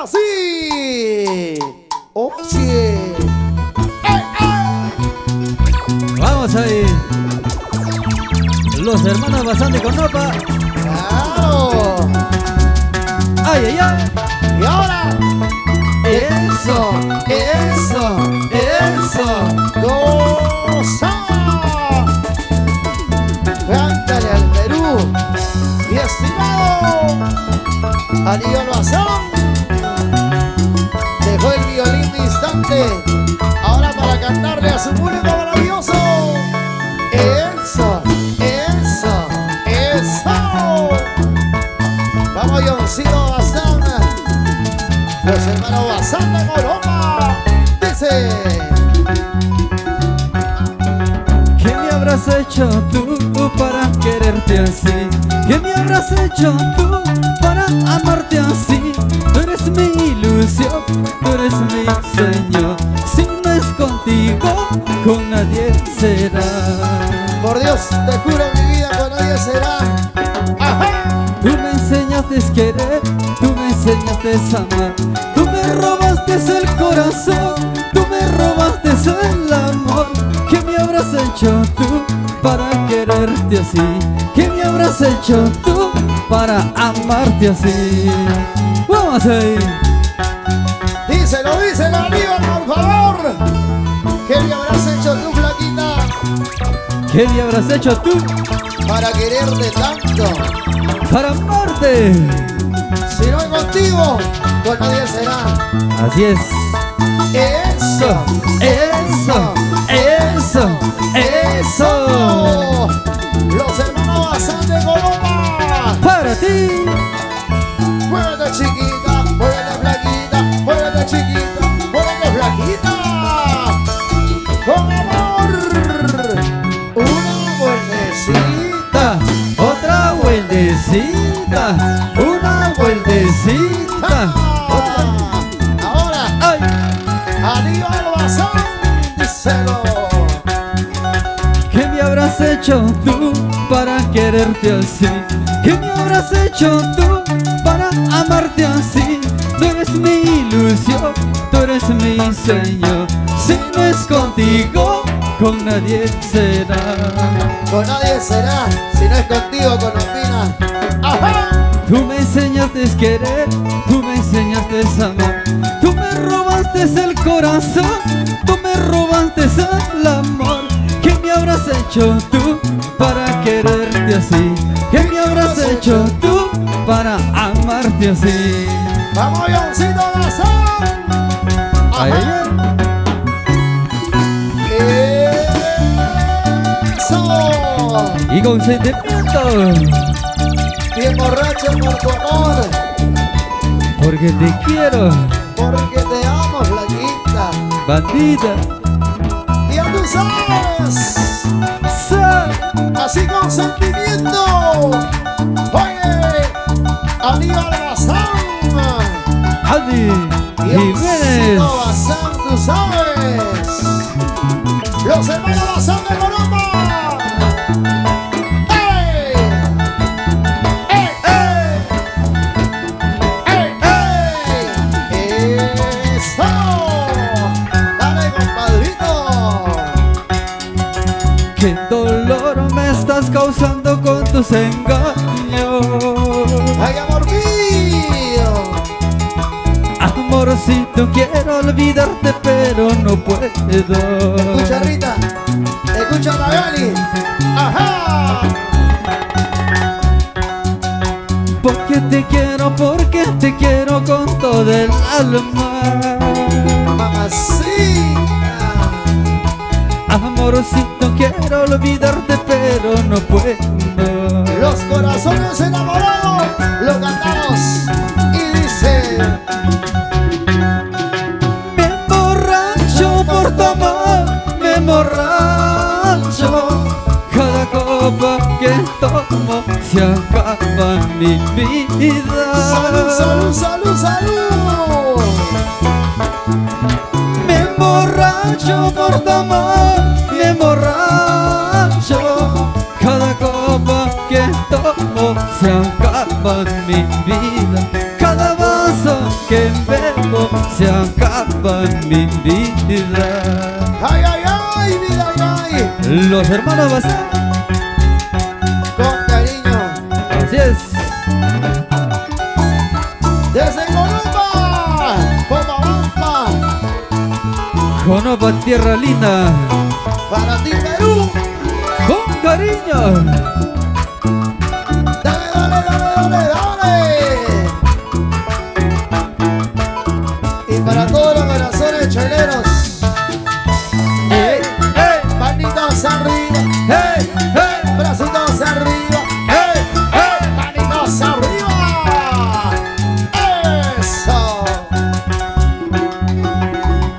así. Oye. Vamos ahí. Los hermanos Bazán de Conopa. Claro. Ay, ay, ay. Y ahora. Eso, eso, eso. Goza. Cántale al Perú. Mi estimado Aníbal Bazán. Dejó el violín de instante. Ahora para cantarle a su público maravilloso. Eso, eso, eso. Vamos, Johncito Bazán. Los hermanos Bazán de Colombia. Dice: ¿Qué me habrás hecho tú para quererte así? ¿Qué me habrás hecho tú para amarte así? Tú eres mi ilusión, tú eres mi sueño. Si no es contigo, con nadie será. por Dios, te juro mi vida, con nadie será. ¡Ajá! Tú me enseñaste a querer, tú me enseñaste a amar. Tú me robaste el corazón, tú me robaste el amor. ¿Qué me habrás hecho tú para quererte así? ¿Qué me habrás hecho tú para amarte así? Vamos ahí. Díselo, díselo, Aníbal, por favor. ¿Qué me habrás hecho tú, flaquita, ¿Qué me habrás hecho tú para quererte tanto? para amarte? Si no es contigo, con nadie será. Así es. Eso, Eso, eso, eso. Los hermanos Bazán de Colombia. Para ti. Muévete, chiquita, muévete, flaquita, muévete, chiquita, muévete, flaquita. Con amor. Una vueltecita. Otra vueltecita, una vueltecita. Ahora, Ay, Aníbal Bazán, díselo. ¿qué me habrás hecho tú para quererte así? ¿Qué me habrás hecho tú para amarte así? Tú eres mi ilusión, tú eres mi sueño. Si no es contigo, con nadie será. Con nadie será, si no es contigo, con Opina. ¡Ajá! Tú me enseñaste a querer, tú me enseñaste a amar. Tú me robaste el corazón, tú me robaste el amor. ¿Qué me habrás hecho tú para quererte así? ¿Qué me habrás hecho tú para amarte así? ¡Vamos, Johncito Bazán! Ay, ay, ¡Ajá! ay. ¡Eso! Y con sentimiento, Bien borracho por tu amor, porque te quiero, porque te amo, flaquita. bandida. Y ya tú sabes, Sa- así con sentimiento. Oye, Aníbal Bazán. Adi Y Jiménez. Johncito Bazán, tú sabes. Los hermanos Bazán de Colombia. ¡Ey! ¡Ey, ey! ¡Ey, ey! ¡Eso! ¡Dale, compadrito! Qué dolor me estás causando con tus engaños. ¡Ay, amor mío! Amorcito, quiero olvidarte, pero no puedo. Escucha, Rita. Escucha, Magali. ¡Ajá! Porque te quiero con todo el alma. Mamacita. Amorcito, quiero olvidarte, pero no puedo. Los corazones enamorados lo cantamos y dice: Me emborracho por tu amor, me emborracho. Cada copa que tomo se acaba mi vida. salud, salud, salud, salud. Me emborracho por tu amor, me emborracho. Cada copa que tomo se acaba mi vida. Cada vaso que veo se acaba mi vida. Ay, ay, ay, vida, ay, ay. Los hermanos Bazán, Con cariño. así es. Desde Colomba, Pomabamba, Conopa, tierra linda, para ti Perú. con cariño. Dale, dale, dale, dale, dale. Y para todos los corazones cheleros. ¡Hey, hey, Manitos arriba, hey, hey! bracitos arriba, manitos arriba. Eso.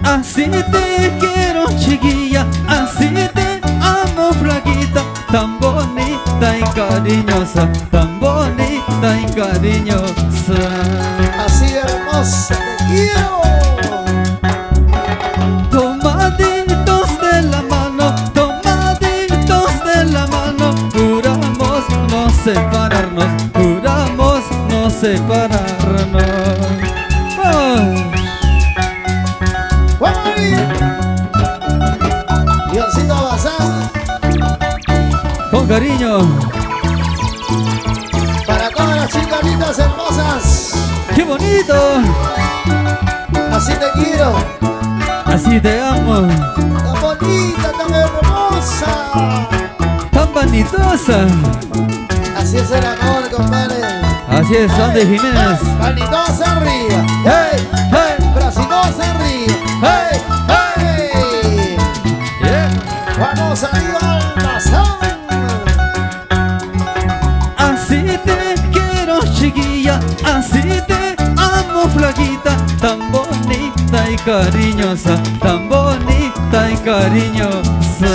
Así te quiero, chiquilla, así te amo, flaquita, tan bonita y cariñosa, tan bonita y cariñosa. Así hermosa te quiero. Tomaditos de la mano, tomaditos de la mano, juramos no separarnos, juramos no separarnos. ¡Ay! Vamos ahí. Diosito Bazán, Con cariño, para todas las chicas lindas hermosas. qué bonito, Así te quiero. así te amo, Tan bonita, tan hermosa. tan vanitosa. Así es el amor, compadre. Así es, Andy Jiménez. Manitos arriba. ¡Hey, hey, Bracitos arriba. hey, ¡Hey! yeah! Vamos arriba al Bazán. Así te quiero, chiquilla, así te amo, flaquita, tan bonita y cariñosa, tan bonita y cariñosa.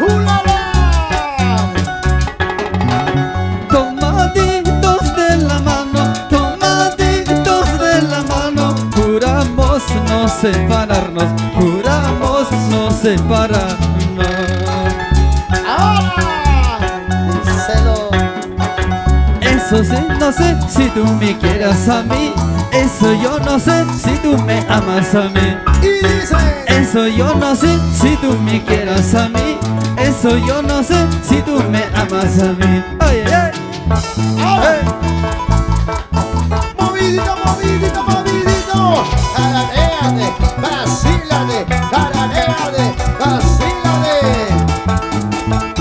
¡Ulala! Tomaditos de la mano, tomaditos de la mano, juramos no separarnos, juramos no separarnos. ¡Ahora! Díselo. Eso sí, no sé si tú me quieras a mí, eso yo no sé si tú me amas a mí. Y dice. Eso yo no sé si tú me quieras a mí, eso yo no sé si tú me amas a mí. Ay, ay, ay. ¡Ahora! Hey. Movidito, movidito, movidito. Jalaréate, vacílate, jalaréate, vacílate.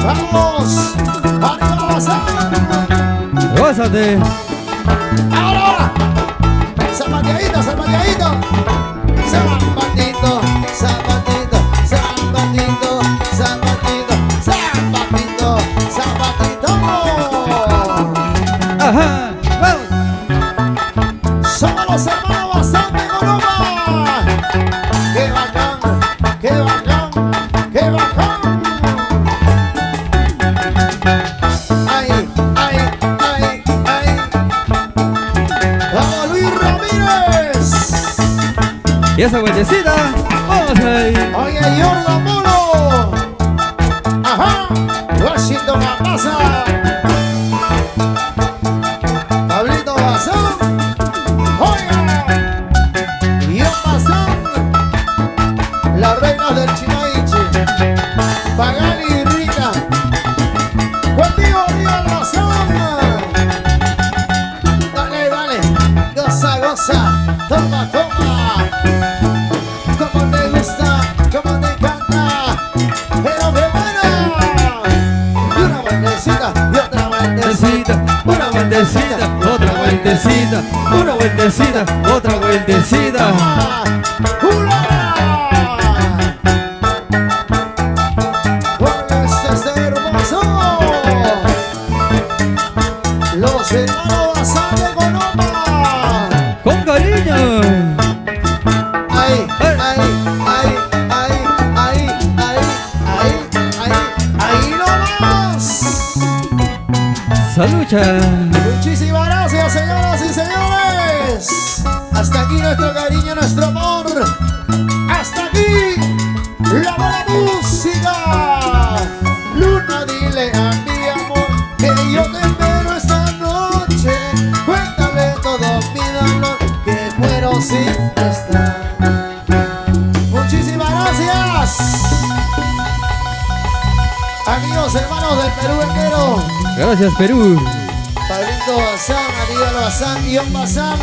Vamos, arriba Bazán. Gózate. Ahora, zapateadito, zapateadito. Zapatito, zapatito, zapatito, zapatito, zapatito, zapatito. Ajá, vamos. Somos los hermanos Bazán de Colomba. ¡Qué bacán! ¡Qué bacán! ¡Qué bacán! ¡Ay, ay, ay, ay! ¡Vamos, Luis Ramírez! Y esa vueltecita, vamos ahí. ¡Oye, Jordan Muro! ¡Ajá! ¡Washington Amasa! ¡Pablito Bazán! ¡Oiga! ¡Y un Bazán! Las reinas del Chinaichi. Pagani y Rita. ¡Contigo, arriba el Bazán! Dale, dale. Goza, goza. Toma, toma. Como te gusta, como te encanta. Pero qué buena. Y una vueltecita y otra vueltecita. Una vueltecita, otra vueltecita, una vueltecita, otra vueltecita. ¡Hurra! Porque este es hermoso. Los hermanos Bazán de Colomba. Con cariño. Ay, ay, ay, ay, ay, ay, ay, ahí nomás. Salucha. Muchísimas gracias, señoras y señores. Hasta aquí nuestro cariño, nuestro amor. Hasta aquí la buena música. Luna, dile a mi amor que yo te espero esta noche. Cuéntale todo mi dolor, que sí está. Muchísimas gracias. Amigos, hermanos del Perú entero. Gracias, Perú. Pablito Bazán, Aníbal Bazán, Guión Bazán.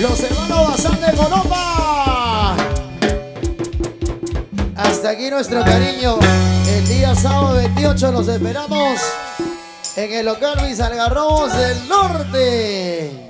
Los hermanos Bazán de Colombia. Hasta aquí nuestro cariño. El día sábado 28 los esperamos en el local Luis Algarrobos del Norte.